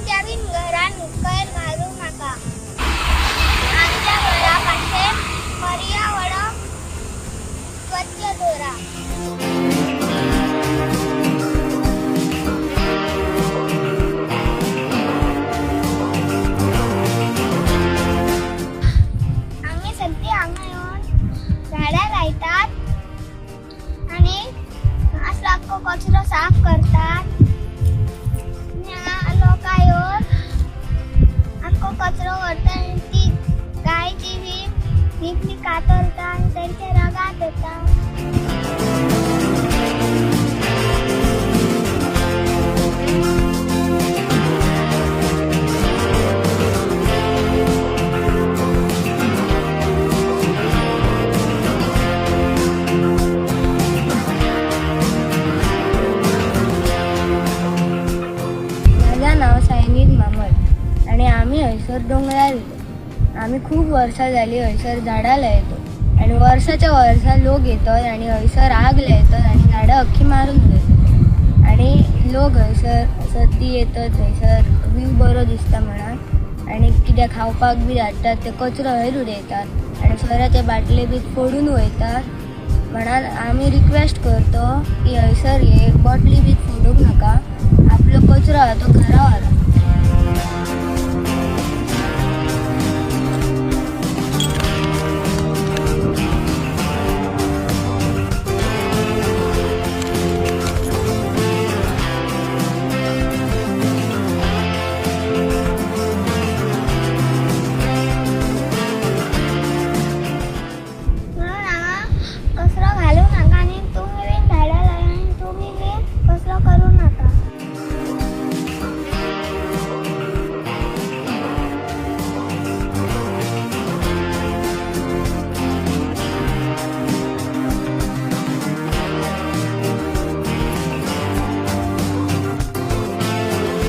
आमच्या बिन घरान कैर घालू नका. आमच्या घरापाशे पर्यावरण स्वच्छ दवरा. आम्ही सगळी हांगा येऊन झाडां लायतात आणि असो आख्खो कचरो साफ करतात. लोक येऊन आख्खो कचरो व्हरतात आणि ती गायची नीट कातरता आणि त्यांचे रगात येता. माझं नाव सायनीत मामद आणि आम्ही हयसर डोंगरार येतो. आम्ही खूप वर्सां जाली हयसर झाडां लायतो आणि वर्साच्या वर्सा लोक येतात आणि हयसर आग लायतात आणि झाडां अख्खी मारून वयतात. आणि लोक हयसर सती येतात हयसर व्ह्यू बरो दिसता म्हणून आणि कितें खावपाक बी धाडटात ते कचरो हयर उडयतात आणि सोऱ्याचे बाटले बी फोडून वयतात. म्हणून आम्ही रिक्वेस्ट करतो की हयसर हे बॉटली बी फोडूंक नाका